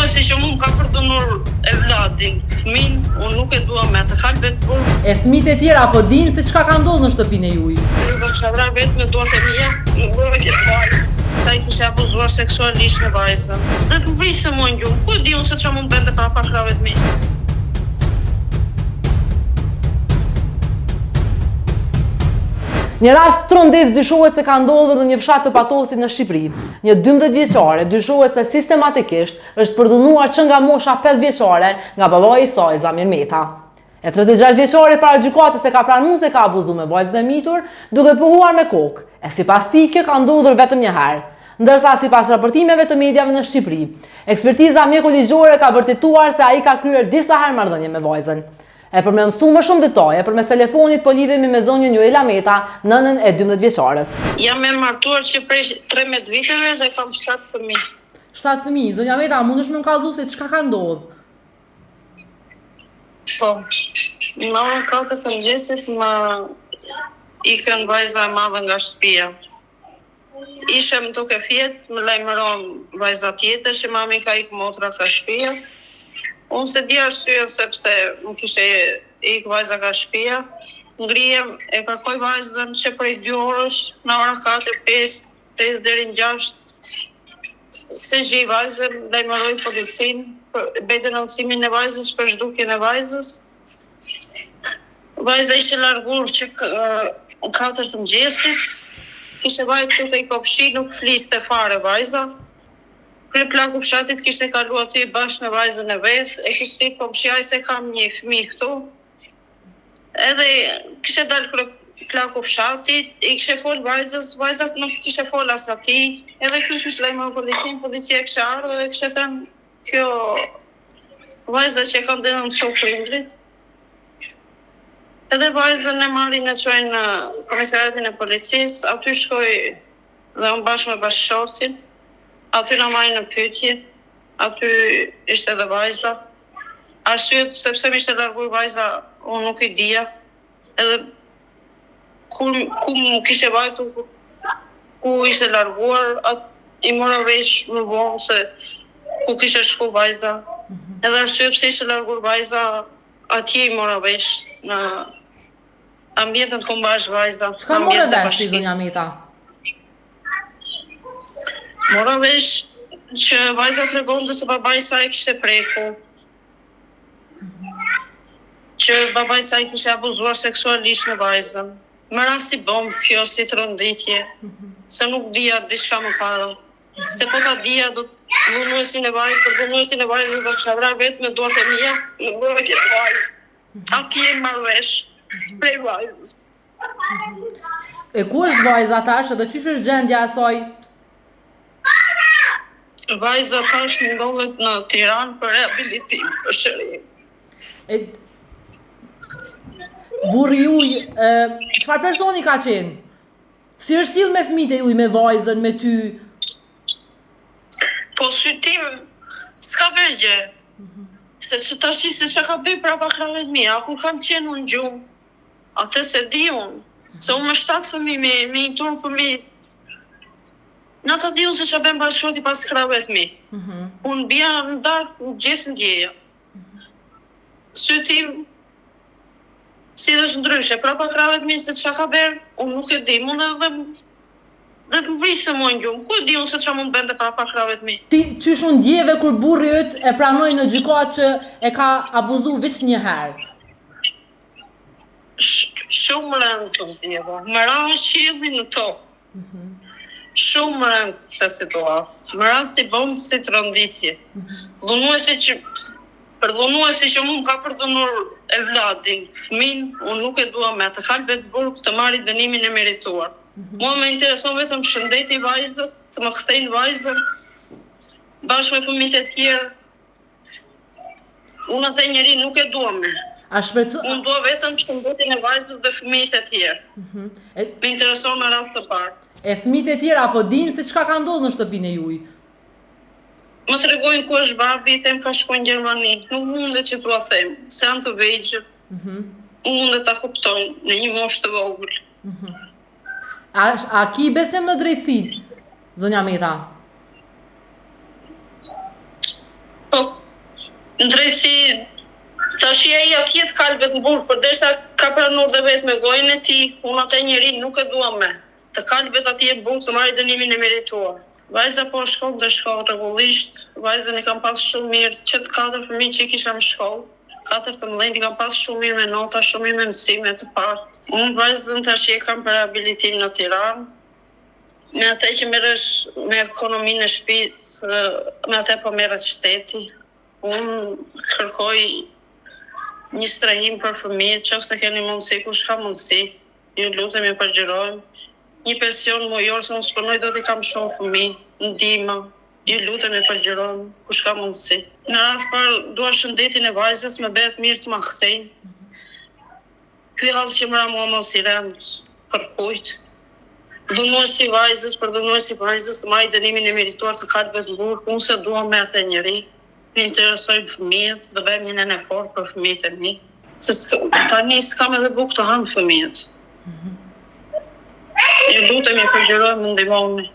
Përdonuesi që mu ka përdonur e vladin, fëmin, unë nuk e dua me të kalbe të burë. E fëmijët e tjera apo dinë se çka ka ndodhur në shtëpinë e juaj? Do të shavra vetë me duart e mia, nuk bëhet e vajzë. Sa i kishte abuzuar seksualisht në vajzën. Dhe të vrisë më në gjumë, ku di unë se që mund bënde pa krave të mi. Një rast trondec dyshohet se ka ndodhur në një fshat të Patosit në Shqipëri. Një 12 vjeçare dyshohet se sistematikisht është përdhunuar që nga mosha 5 vjeçare nga babai i saj, Zamir Meta. E 36 vjeçare para gjykatës se ka pranuar se ka abuzuar me vajzën e mitur, duke pohuar me kokë. E sipas tij kjo ka ndodhur vetëm një herë. Ndërsa sipas raportimeve të mediave në Shqipëri, ekspertiza mjekoligjore ka vërtetuar se ai ka kryer disa herë marrëdhënie me vajzën. E për me mësu më shumë detaje, përmes telefonit po lidhemi me zonjën Juela Meta, nënën e 12 vjeçares. Jam e martuar që prej 13 viteve dhe kam 7 fëmijë. 7 fëmijë, zonja Meta, mundesh më kallëzu se çka ka ndodhur? Po, në orën 4 të mëngjesit më ikën vajza e madhe nga shtëpia. Ishem duke fjet, më lajmëron vajza tjetër që mami ka ikë motra ka shtëpia. Unë se di arsye sepse më kishte ikë vajza ka shtëpia. Ngrihem, e kërkoj vajzën që prej 2 orësh në ora 4, 5 deri në 6 se gjej vajzën, lajmëroj policinë, bëj denoncimin e vajzës për zhdukjen e vajzës. Vajza ishte largur që në 4 të mëngjesit, kishte vajtë të i kopshi, nuk fliste fare vajza. Krye plaku fshatit kishte kalu aty bashkë me vajzën e vet, e kishte thënë komshia se kam një fëmijë këtu. Edhe kishte dalë krye plaku fshatit, i kishte fol vajzës nuk kishte fol as atij. Edhe ky kishte lajmëruar policinë, policia kishte ardhur dhe kishte thënë kjo vajza që kanë denoncuar prindrit. Edhe vajzën e marrin e çojnë në komisariatin e policisë, aty shkoi dhe unë bashkë me bashkëshortin. Aty na marrin në pyetje, aty ishte edhe vajza. Arsyet sepse më ishte larguar vajza, unë nuk i dija. Edhe ku më kishte vajtur, ku ishte larguar, i mora vesh më vonë se ku kishte shku vajza. Edhe arsyet pse ishte larguar vajza, atje i mora vesh në ambientin ku mbash vajza. Çka morë vesh ti zonja Meta? Mora vesh që vajza tregonte se babai i saj kishte prekur. Që babai i saj kishte abuzuar seksualisht me vajzën. Më ra si bomb kjo, si tronditje. Se nuk dija diçka më parë. Se po ta dija do dhunuesin e vajzës do të shavra vetë me duart e mia, nuk bëhet e vajzës. Atje e marr vesh prej vajzës. E ku është vajza tash dhe çish është gjendja e saj? Vajza tash ndodhet në Tiranë për rehabilitim, për shërim. Burri juaj, çfarë personi ka qenë? Si është sill me fëmijët e juaj, me vajzën, me ty? Po sytim, s'ka bërë gjë. Se që tash se që ka bëj prapa krave të mia, kur kam qenë unë gjumë, atë se di unë. Se unë me 7 fëmijë, me një turnë fëmijë, në ta di unë se që bëjmë bashkëshorti pas krave të mi. Unë bia në darkë, në gjesën djeja. Sytim, si dhe shëndryshe, prapa krave të mi se që ka bërë, unë nuk e di, mund dhe të vrisë më në gjumë, ku e di unë se që mund bënde prapa krave të mi. Ti qysh unë djeve kur burri yt e pranoi në gjykatë që e ka abuzu veç një herë? Shumë rëndë të djeva, më ranë qiellin në tokë. Shumë rëndë të situatë, më ranë si bombë si tronditje. Dhunuesi që mu ka përdhunur e vladin, fëmin, unë nuk e dua me të kalbe të burg të marri dënimin e merituar. Mua me intereson vetëm shëndeti i vajzës, të më kthejnë vajzën, bashkë me fëmijët e tjerë. Unë atë njeri nuk e dua me. Unë dua vetëm shëndetin e vajzës dhe fëmijët e tjerë. Me intereson në rast të parë. E fëmijët e tjerë apo dinë se çka ka ndodhur në shtëpinë e juaj? Më tregojnë ku është babi, i them ka shkuar në Gjermani. Nuk mundet që t'ua them, se janë të vegjël. Nuk mundet ta kuptojnë në një moshë të vogël. A ki besim në drejtësi, zonja Meta? Po, në drejtësi, tash ai atje të kalbet në burg, përderisa ka pranuar dhe vetë me gojën e tij, unë atë njeri nuk e dua me. Të kalbet atje në burg të marrë dënimin e merituar. Vajza po shkon dhe shkon rregullisht, vajzën e kam pas shumë mirë, që të 4 fëmijë që i kisha në shkollë. 4 të mëdhenj i kam pas shumë mirë me nota, shumë mirë me mësime të partë. Unë vajzën tash e kam për rehabilitim në Tiranë. Me atë që merresh me ekonominë e shtëpisë, me atë po merret shteti. Unë kërkoj një strehim për fëmijët, nëse keni mundësi, kush ka mundësi, ju lutem ju përgjërojmë. Një pension mujor, se unë s'punoj do t'i kam shumë fëmijë, ndihmë, ju lutem ju përgjërojmë, kush ka mundësi. Në radhë par dua shëndetin e vajzës, me bëhet mirë të ma kthejnë. Ky hall që mëra mua mos i rend kërkujt. Dhunuesi vajzës, për dhunuesi vajzës të marrë dënimin e merituar të kalbet në burg, unë se dua me atë njeri. Më interesojnë fëmijët, dhe bëjmë një nene fort për fëmijët e mi. Se tani s'kam edhe bukë të hanë fëmijët. Ju lutem, ju përgjërojmë, më ndihmoni.